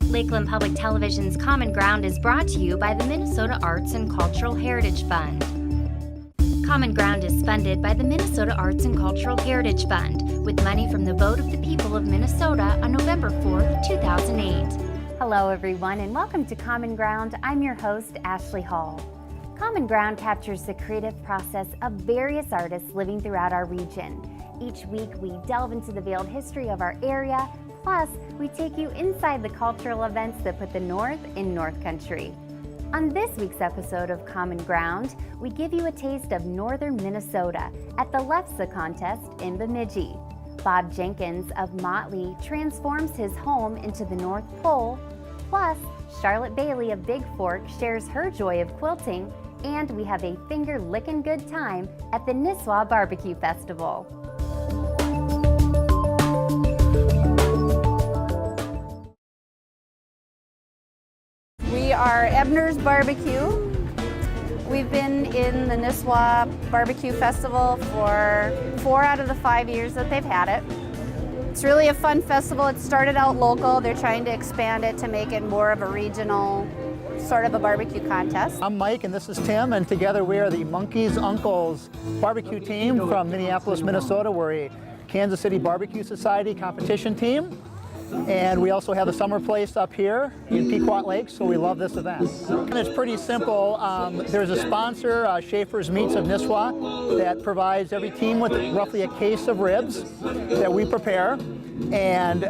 Lakeland Public Television's Common Ground is brought to you by the Minnesota Arts and Cultural Heritage Fund. Common Ground is funded by the Minnesota Arts and Cultural Heritage Fund with money from the vote of the people of Minnesota on November 4th, 2008. Hello everyone and welcome to Common Ground. I'm your host, Ashley Hall. Common Ground captures the creative process of various artists living throughout our region. Each week we delve into the veiled history of our area, plus we take you inside the cultural events that put the North in North Country. On this week's episode of Common Ground, we give you a taste of Northern Minnesota at the Lefse contest in Bemidji. Bob Jenkins of Motley transforms his home into the North Pole, plus Charlotte Bailey of Big Fork shares her joy of quilting, and we have a finger-licking good time at the Nisswa BBQ Festival. We are Ebner's Barbecue. We've been in the Nisswa BBQ Festival for 4 out of the 5 years that they've had it. It's really a fun festival. It started out local. They're trying to expand it to make it more of a regional sort of a barbecue contest. I'm Mike and this is Tim, and together we are the Monkeys Uncles barbecue team from Minneapolis, Minnesota. We're a Kansas City Barbecue Society competition team. And we also have the summer place up here in Pequot Lake, so we love this event. And it's pretty simple. There's a sponsor, Schaefer's Meats of Nisswa, that provides every team with roughly a case of ribs that we prepare. And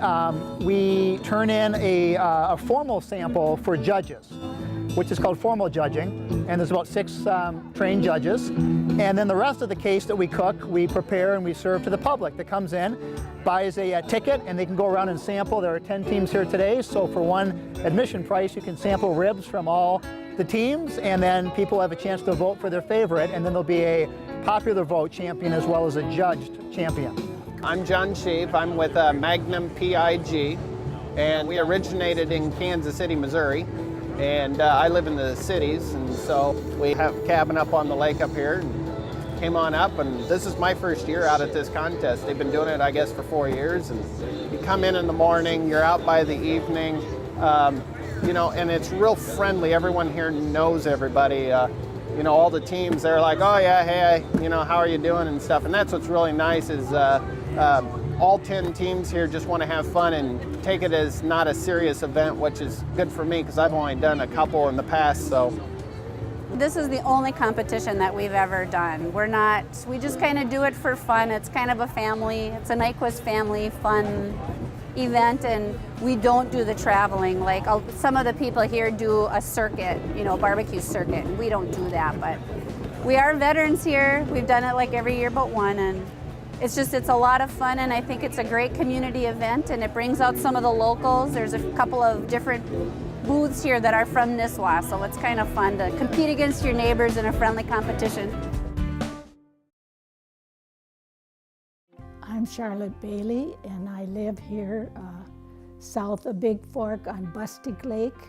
we turn in a formal sample for judges, which is called formal judging. And there's about 6 trained judges. And then the rest of the case that we cook, we prepare and we serve to the public that comes in, buys a ticket, and they can go around and sample. There are 10 teams here today, so for one admission price, you can sample ribs from all the teams, and then people have a chance to vote for their favorite, and then there'll be a popular vote champion as well as a judged champion. I'm John Schaaf. I'm with Magnum PIG, and we originated in Kansas City, Missouri. And I live in the cities, and so we have a cabin up on the lake up here. And came on up, and this is my first year out at this contest. They've been doing it, I guess, for 4 years. And you come in the morning, you're out by the evening, you know, and it's real friendly. Everyone here knows everybody. You know, all the teams, they're like, oh yeah, hey, you know, how are you doing and stuff. And that's what's really nice is all 10 teams here just want to have fun and take it as not a serious event, which is good for me because I've only done a couple in the past. So this is the only competition that we've ever done. We just kind of do it for fun. It's kind of a family, it's a Nyquist family fun event, and we don't do the traveling. Like some of the people here do a circuit, you know, barbecue circuit. We don't do that, but we are veterans here. We've done it like every year but one, and it's a lot of fun, and I think it's a great community event, and it brings out some of the locals. There's a couple of different booths here that are from Nisswa, so it's kind of fun to compete against your neighbors in a friendly competition. I'm Charlotte Bailey, and I live here south of Big Fork on Bustic Lake.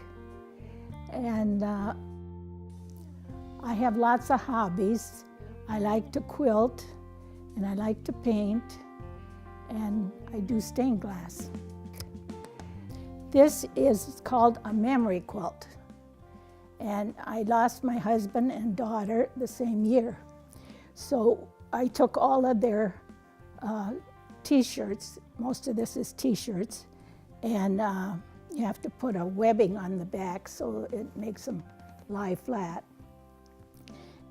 And I have lots of hobbies. I like to quilt, and I like to paint, and I do stained glass. This is called a memory quilt, and I lost my husband and daughter the same year. So I took all of their t-shirts, most of this is t-shirts, and you have to put a webbing on the back so it makes them lie flat.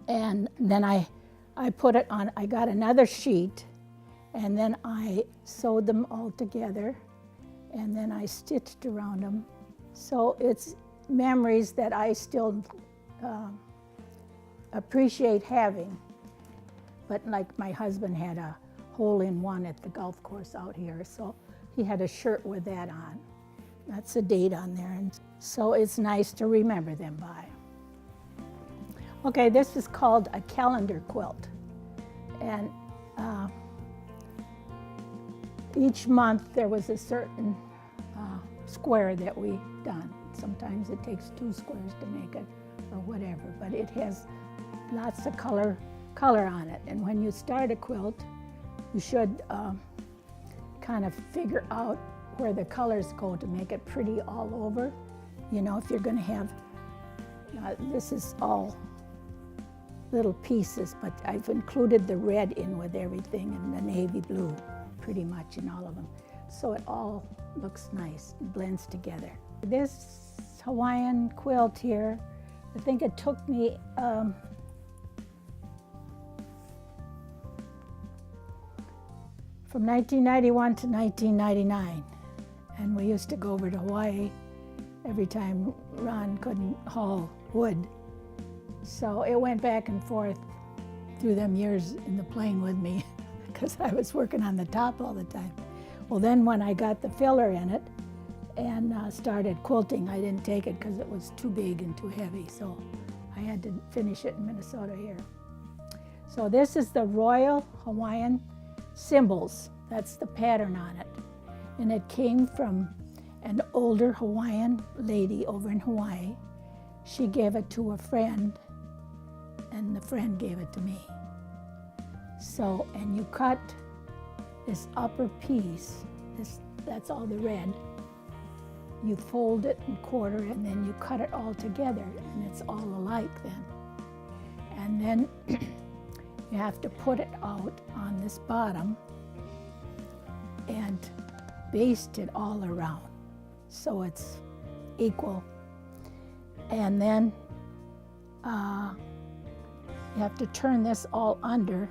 And then I put it on, I got another sheet, and then I sewed them all together, and then I stitched around them. So it's memories that I still appreciate having. But like my husband had a hole-in-one at the golf course out here, so he had a shirt with that on. That's a date on there, and so it's nice to remember them by. Okay, this is called a calendar quilt, and each month there was a certain square that we done. Sometimes it takes 2 squares to make it or whatever, but it has lots of color on it. And when you start a quilt, you should kind of figure out where the colors go to make it pretty all over. You know, if you're going to have, this is all little pieces, but I've included the red in with everything and the navy blue pretty much in all of them. So it all looks nice, it blends together. This Hawaiian quilt here, I think it took me from 1991 to 1999. And we used to go over to Hawaii every time Ron couldn't haul wood. So it went back and forth through them years in the plane with me because I was working on the top all the time. Well, then when I got the filler in it and started quilting, I didn't take it because it was too big and too heavy. So I had to finish it in Minnesota here. So this is the Royal Hawaiian Symbols. That's the pattern on it. And it came from an older Hawaiian lady over in Hawaii. She gave it to a friend, and the friend gave it to me. So, and you cut this upper piece, that's all the red. You fold it in quarter, and then you cut it all together, and it's all alike then. And then you have to put it out on this bottom and baste it all around so it's equal. And then you have to turn this all under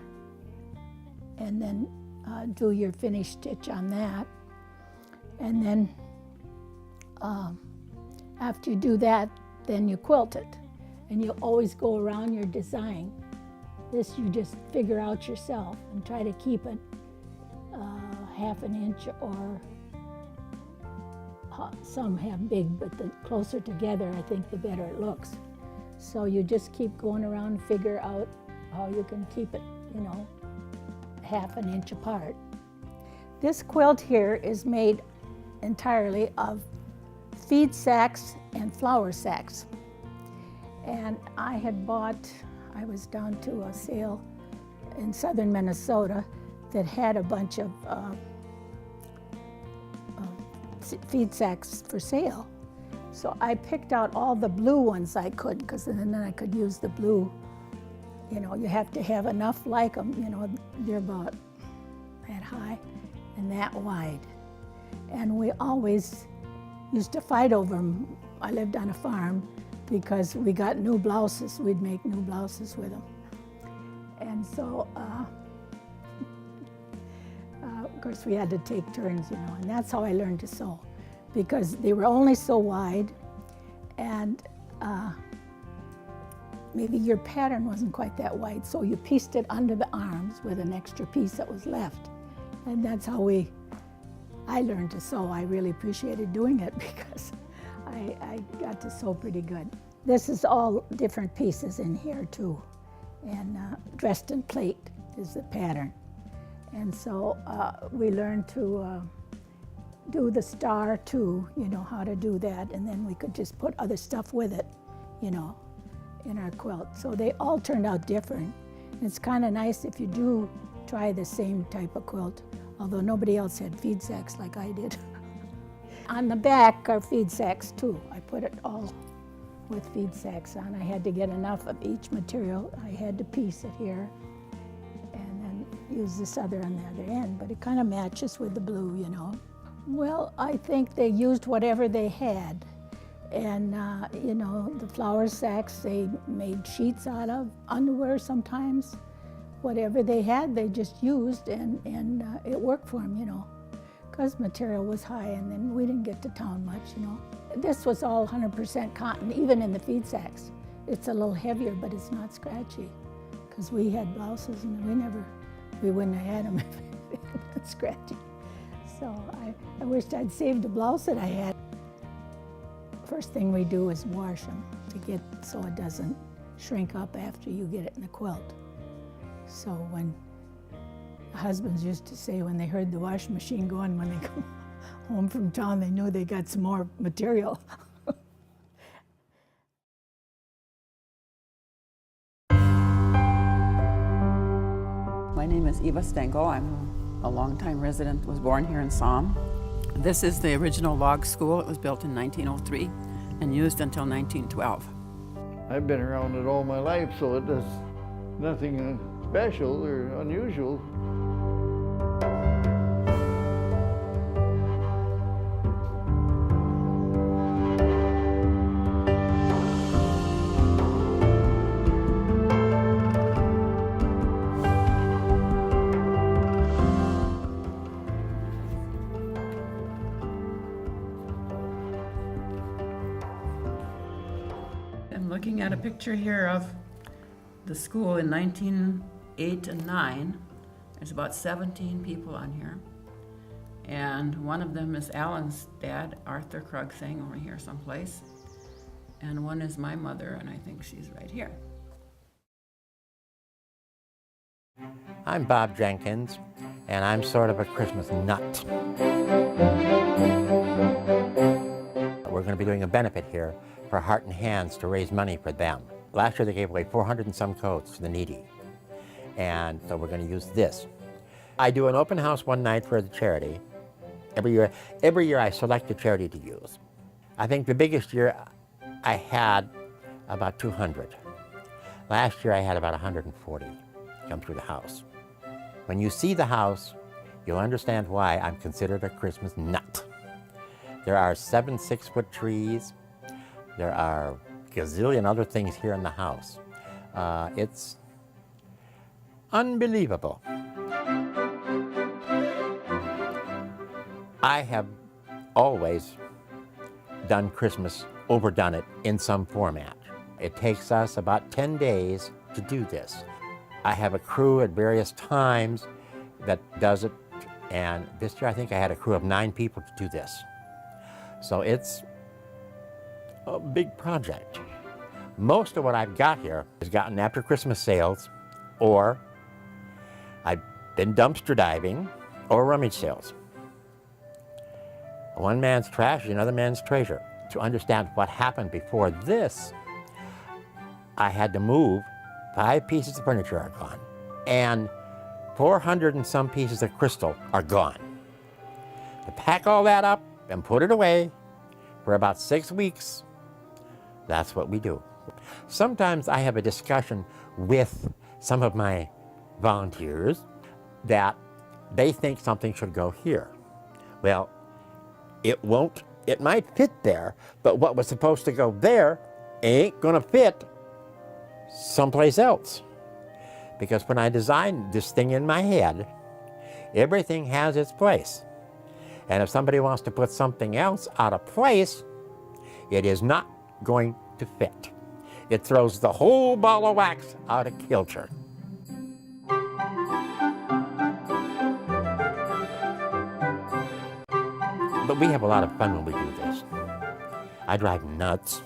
and then do your finish stitch on that. And then after you do that, then you quilt it. And you always go around your design. This you just figure out yourself and try to keep it half an inch, or some have big, but the closer together, I think the better it looks. So you just keep going around and figure out how you can keep it, you know, half an inch apart. This quilt here is made entirely of feed sacks and flour sacks. And I was down to a sale in southern Minnesota that had a bunch of feed sacks for sale. So I picked out all the blue ones I could, because then I could use the blue. You know, you have to have enough like them, you know, they're about that high and that wide. And we always used to fight over them. I lived on a farm because we got new blouses. We'd make new blouses with them. And so, of course, we had to take turns, you know, and that's how I learned to sew, because they were only so wide, and maybe your pattern wasn't quite that wide, so you pieced it under the arms with an extra piece that was left. And that's how I learned to sew. I really appreciated doing it because I got to sew pretty good. This is all different pieces in here too, and Dresden plate is the pattern. And so we learned to do the star too, you know, how to do that, and then we could just put other stuff with it, you know, in our quilt. So they all turned out different. And it's kind of nice if you do try the same type of quilt, although nobody else had feed sacks like I did. On the back are feed sacks too. I put it all with feed sacks on. I had to get enough of each material. I had to piece it here and then use this other on the other end, but it kind of matches with the blue, you know. Well, I think they used whatever they had. And, you know, the flour sacks they made sheets out of, underwear sometimes. Whatever they had, they just used, and it worked for them, you know, because material was high, and then we didn't get to town much, you know. This was all 100% cotton, even in the feed sacks. It's a little heavier, but it's not scratchy, because we had blouses, and we wouldn't have had them if they had been scratchy. So I wished I'd saved a blouse that I had. First thing we do is wash them to get so it doesn't shrink up after you get it in the quilt. So when husbands used to say when they heard the washing machine going, when they come home from town, they knew they got some more material. My name is Eva Stengel. I'm a longtime resident, was born here in Somme. This is the original log school. It was built in 1903 and used until 1912. I've been around it all my life, so it is nothing special or unusual. I'm looking at a picture here of the school in 1908 and 9. There's about 17 people on here. And one of them is Alan's dad, Arthur Krugthing, over here someplace. And one is my mother, and I think she's right here. I'm Bob Jenkins, and I'm sort of a Christmas nut. We're going to be doing a benefit here for Heart and Hands to raise money for them. Last year they gave away 400 and some coats to the needy. And so we're going to use this. I do an open house one night for the charity. Every year I select a charity to use. I think the biggest year I had about 200. Last year I had about 140 come through the house. When you see the house, you'll understand why I'm considered a Christmas nut. There are 7 6-foot trees. There are a gazillion other things here in the house. It's unbelievable. I have always done Christmas, overdone it in some format. It takes us about 10 days to do this. I have a crew at various times that does it, and this year I think I had a crew of 9 people to do this. So it's a big project. Most of what I've got here is gotten after Christmas sales, or I've been dumpster diving, or rummage sales. One man's trash is another man's treasure. To understand what happened before this, I had to move 5 pieces of furniture are gone, and 400 and some pieces of crystal are gone. To pack all that up and put it away for about 6 weeks, that's what we do. Sometimes I have a discussion with some of my volunteers that they think something should go here. Well, it won't. It might fit there, but what was supposed to go there ain't gonna fit someplace else. Because when I designed this thing in my head, everything has its place. And if somebody wants to put something else out of place, it is not going to fit. It throws the whole ball of wax out of kilter. But we have a lot of fun when we do this. I drive nuts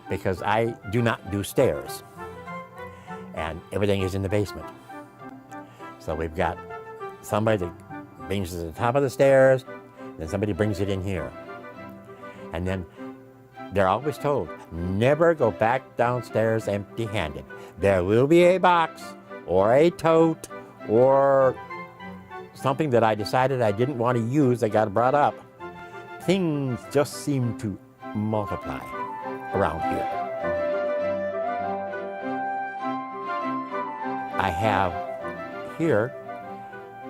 because I do not do stairs, and everything is in the basement. So we've got somebody that brings it to the top of the stairs, then somebody brings it in here. And then they're always told, never go back downstairs empty-handed. There will be a box or a tote or something that I decided I didn't want to use that got brought up. Things just seem to multiply around here. I have here,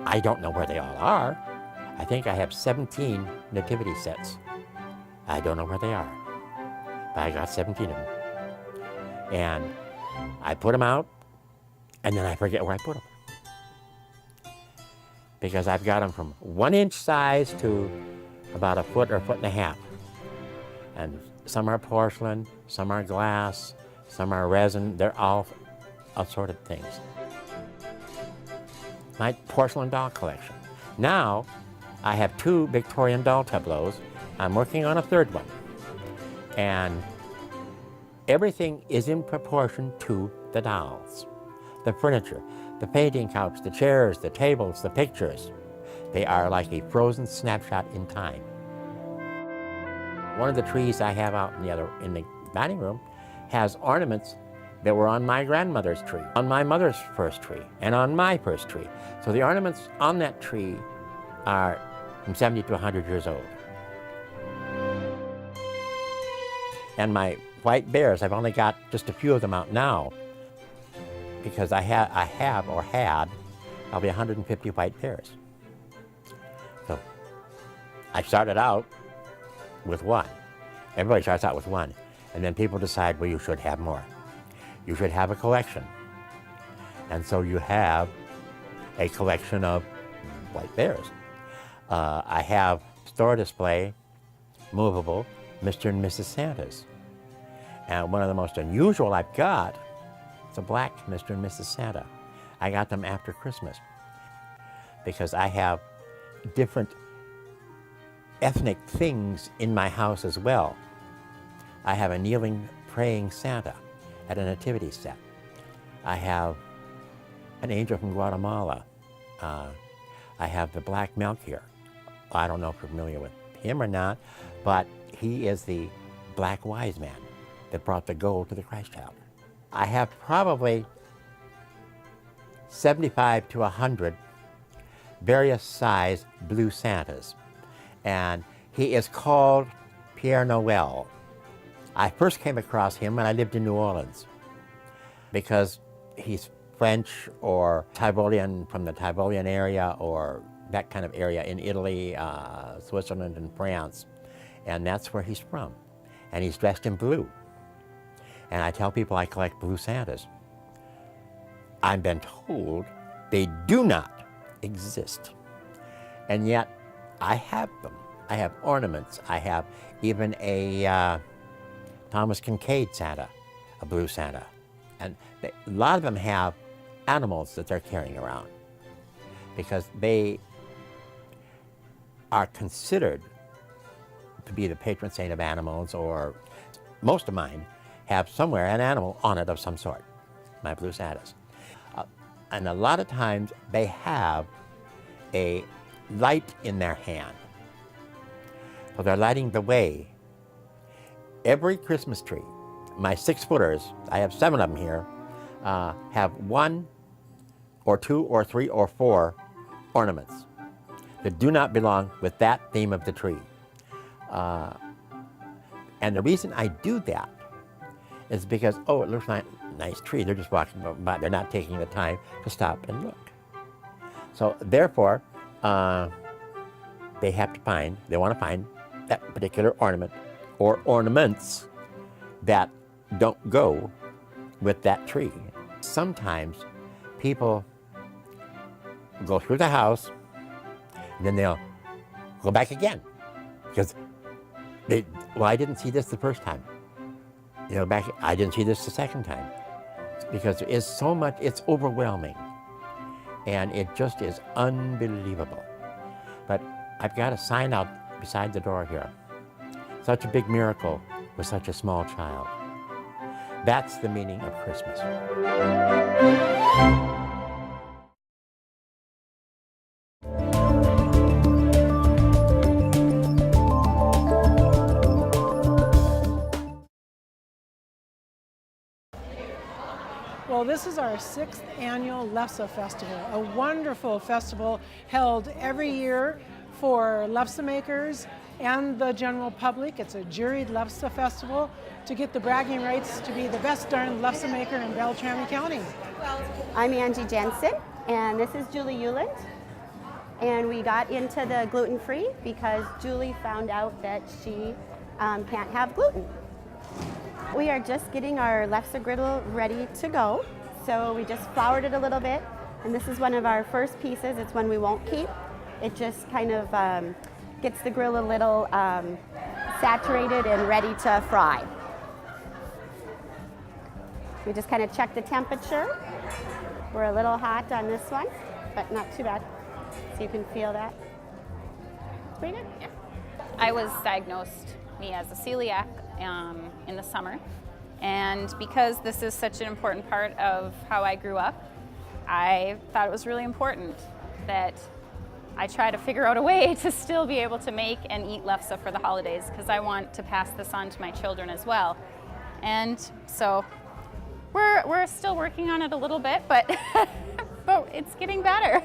I don't know where they all are. I think I have 17 nativity sets. I don't know where they are, but I got 17 of them. And I put them out, and then I forget where I put them. Because I've got them from 1-inch size to about 1 foot or 1.5 feet. And some are porcelain, some are glass, some are resin. They're all assorted things. My porcelain doll collection. Now, I have 2 Victorian doll tableaus. I'm working on a 3rd one. And everything is in proportion to the dolls. The furniture, the painting couch, the chairs, the tables, the pictures. They are like a frozen snapshot in time. One of the trees I have out in the dining room has ornaments that were on my grandmother's tree, on my mother's first tree, and on my first tree. So the ornaments on that tree are from 70 to 100 years old. And my white bears, I've only got just a few of them out now because I have or had probably 150 white bears. So I started out with one. Everybody starts out with one. And then people decide, well, you should have more. You should have a collection. And so you have a collection of white bears. I have store display, movable, Mr. and Mrs. Santas. And one of the most unusual I've got is a black Mr. and Mrs. Santa. I got them after Christmas because I have different ethnic things in my house as well. I have a kneeling, praying Santa at a nativity set. I have an angel from Guatemala. I have the black Melchior. I don't know if you're familiar with him or not, but he is the black wise man that brought the gold to the Christ child. I have probably 75 to 100 various size blue Santas, and he is called Pierre Noel. I first came across him when I lived in New Orleans because he's French or Tyrolean, from the Tyrolean area or that kind of area in Italy, Switzerland, and France. And that's where he's from. And he's dressed in blue. And I tell people I collect blue Santas. I've been told they do not exist. And yet, I have them. I have ornaments. I have even a Thomas Kincaid Santa, a blue Santa. And a lot of them have animals that they're carrying around because they are considered to be the patron saint of animals, or most of mine have somewhere an animal on it of some sort, my blue Santas. And a lot of times they have a light in their hand. So they're lighting the way. Every Christmas tree, my 6-footers, I have 7 of them here, have 1 or 2 or 3 or 4 ornaments that do not belong with that theme of the tree. And the reason I do that is because, oh, it looks like a nice tree. They're just walking by. They're not taking the time to stop and look. So therefore, they want to find that particular ornament or ornaments that don't go with that tree. Sometimes people go through the house and then they'll go back again because I didn't see this the first time. I didn't see this the second time because there is so much, it's overwhelming and it just is unbelievable. But I've got a sign out beside the door here. Such a big miracle with such a small child. That's the meaning of Christmas. Well, this is our 6th annual Lefse Festival, a wonderful festival held every year for Lefse makers and the general public. It's a juried Lefse Festival to get the bragging rights to be the best darn Lefse maker in Beltrami County. I'm Angie Jensen, and this is Julie Euland. And we got into the gluten-free because Julie found out that she can't have gluten. We are just getting our Lefse griddle ready to go. So we just floured it a little bit, and this is one of our first pieces. It's one we won't keep. It just kind of gets the grill a little saturated and ready to fry. We just kind of check the temperature. We're a little hot on this one, but not too bad. So you can feel that. It's pretty good. Yeah. I was diagnosed, as a celiac in the summer. And because this is such an important part of how I grew up, I thought it was really important that I try to figure out a way to still be able to make and eat lefse for the holidays, because I want to pass this on to my children as well. And so we're still working on it a little bit, but but it's getting better.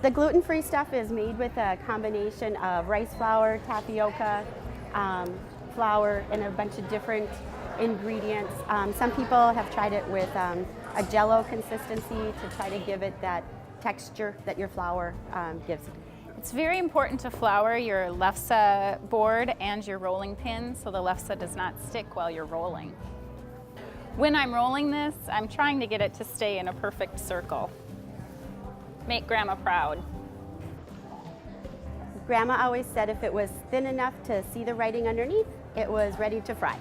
The gluten-free stuff is made with a combination of rice flour, tapioca, flour, and a bunch of different ingredients. Some people have tried it with a jello consistency to try to give it that texture that your flour gives. It's very important to flour your Lefse board and your rolling pin so the Lefse does not stick while you're rolling. When I'm rolling this, I'm trying to get it to stay in a perfect circle. Make Grandma proud. Grandma always said if it was thin enough to see the writing underneath, it was ready to fry.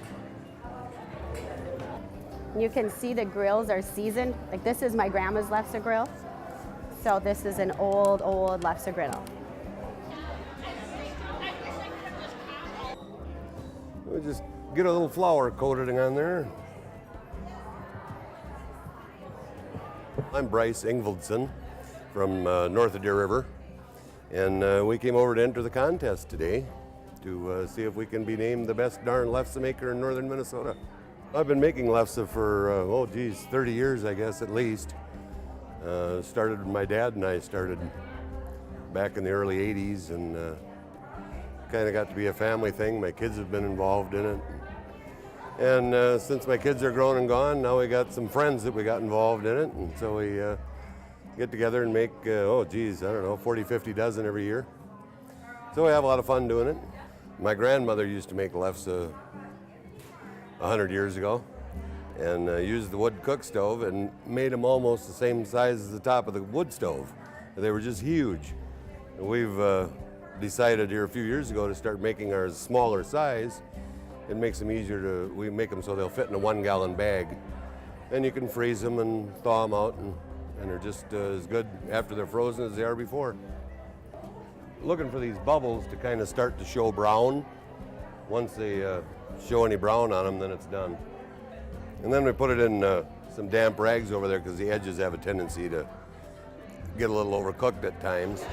You can see the grills are seasoned. Like this is my grandma's Lefse grill. So this is an old Lefse griddle. We just get a little flour coating on there. I'm Bryce Ingvaldson from north of Deer River, and we came over to enter the contest today to see if we can be named the best darn Lefse maker in northern Minnesota. I've been making Lefse for, 30 years, I guess, at least. Started when my dad and I started back in the early 80s, and kind of got to be a family thing. My kids have been involved in it. And since my kids are grown and gone, now we got some friends that we got involved in it, and so we get together and make, 40, 50 dozen every year. So we have a lot of fun doing it. My grandmother used to make Lefse 100 years ago, and used the wood cook stove and made them almost the same size as the top of the wood stove. They were just huge. And we've decided here a few years ago to start making ours smaller size. It makes them easier we make them so they'll fit in a 1-gallon bag. And you can freeze them and thaw them out, and they're just as good after they're frozen as they are before. Looking for these bubbles to kind of start to show brown. Once they show any brown on them, then it's done. And then we put it in some damp rags over there because the edges have a tendency to get a little overcooked at times.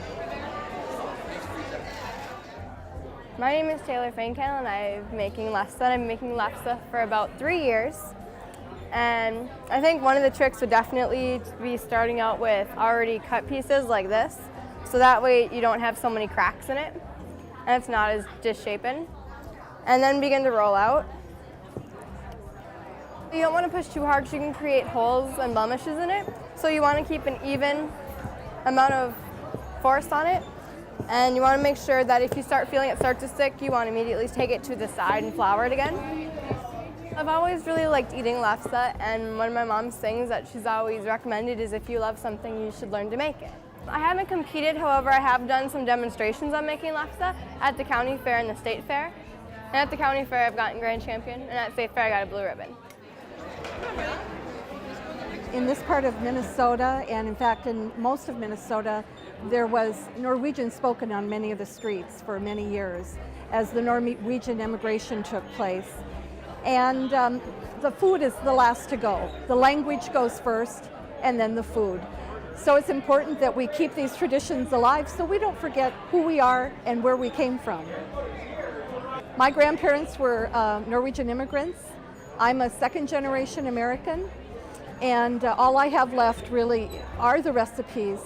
My name is Taylor Fankel, and I'm making Lefse. I've been making Lefse for about 3 years. And I think one of the tricks would definitely be starting out with already cut pieces like this, so that way you don't have so many cracks in it, and it's not as disshapen. And then begin to roll out. You don't want to push too hard because you can create holes and blemishes in it, so you want to keep an even amount of force on it. And you want to make sure that if you start feeling it start to stick, you want to immediately take it to the side and flour it again. I've always really liked eating Lefse, and one of my mom's things that she's always recommended is if you love something, you should learn to make it. I haven't competed, however, I have done some demonstrations on making Lefse at the county fair and the state fair. And at the county fair, I've gotten grand champion, and at state fair, I got a blue ribbon. In this part of Minnesota, and in fact in most of Minnesota, there was Norwegian spoken on many of the streets for many years as the Norwegian immigration took place. And the food is the last to go. The language goes first, and then the food. So it's important that we keep these traditions alive so we don't forget who we are and where we came from. My grandparents were Norwegian immigrants. I'm a second-generation American, and all I have left really are the recipes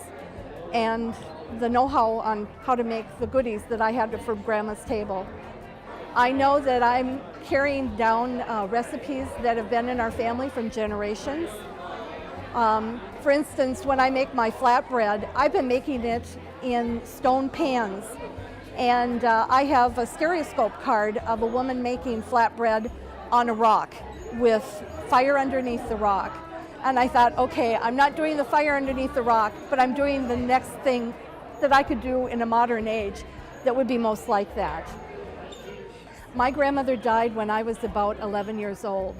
and the know-how on how to make the goodies that I had from Grandma's table. I know that I'm carrying down recipes that have been in our family from generations. For instance, when I make my flatbread, I've been making it in stone pans. And I have a stereoscope card of a woman making flatbread on a rock with fire underneath the rock. And I thought, okay, I'm not doing the fire underneath the rock, but I'm doing the next thing that I could do in a modern age that would be most like that. My grandmother died when I was about 11 years old,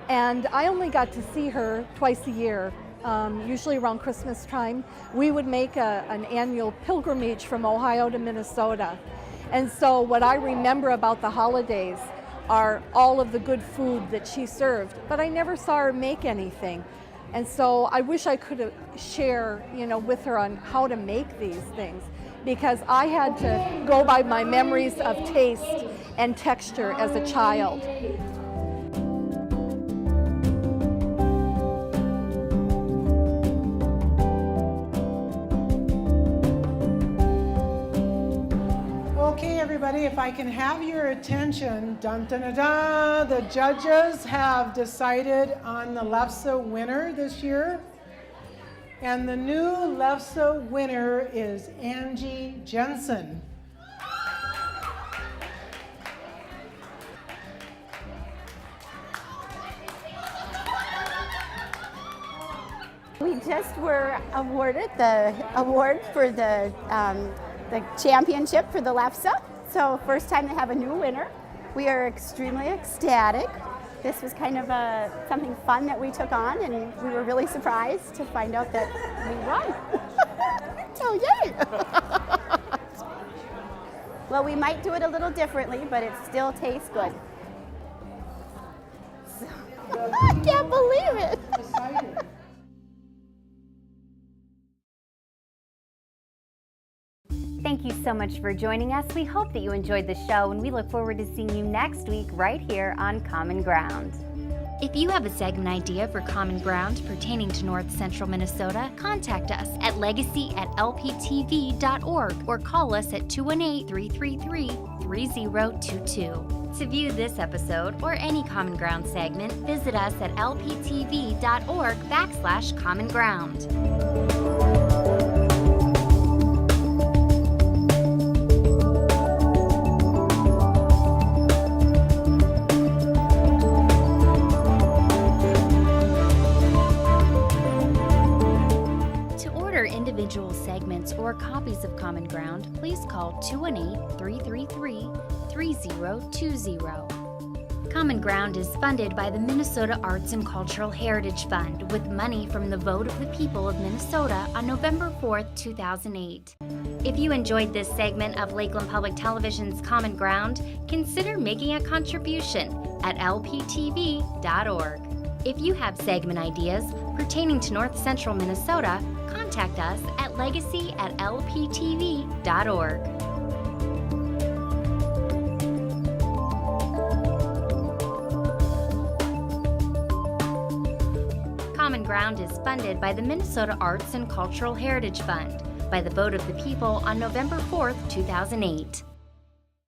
and I only got to see her twice a year, usually around Christmas time. We would make an annual pilgrimage from Ohio to Minnesota. And so what I remember about the holidays are all of the good food that she served, but I never saw her make anything. And so I wish I could share, with her on how to make these things, because I had to go by my memories of taste and texture as a child. everybody, if I can have your attention, dun dun dun dun, the judges have decided on the Lefse winner this year. And the new Lefse winner is Angie Jensen. We just were awarded the award for the championship for the Lefse. So first time to have a new winner. We are extremely ecstatic. This was kind of something fun that we took on, and we were really surprised to find out that we won. So yay! Well, we might do it a little differently, but it still tastes good. So, I can't believe it. Thank you so much for joining us. We hope that you enjoyed the show, and we look forward to seeing you next week right here on Common Ground. If you have a segment idea for Common Ground pertaining to North Central Minnesota, contact us at legacy@lptv.org or call us at 218-333-3022. To view this episode or any Common Ground segment, visit us at lptv.org/Common Ground. Individual segments or copies of Common Ground, please call 218-333-3020. Common Ground is funded by the Minnesota Arts and Cultural Heritage Fund with money from the vote of the people of Minnesota on November 4th, 2008. If you enjoyed this segment of Lakeland Public Television's Common Ground, consider making a contribution at lptv.org. If you have segment ideas pertaining to North Central Minnesota, contact us at legacy@lptv.org. Common Ground is funded by the Minnesota Arts and Cultural Heritage Fund by the vote of the people on November 4th, 2008.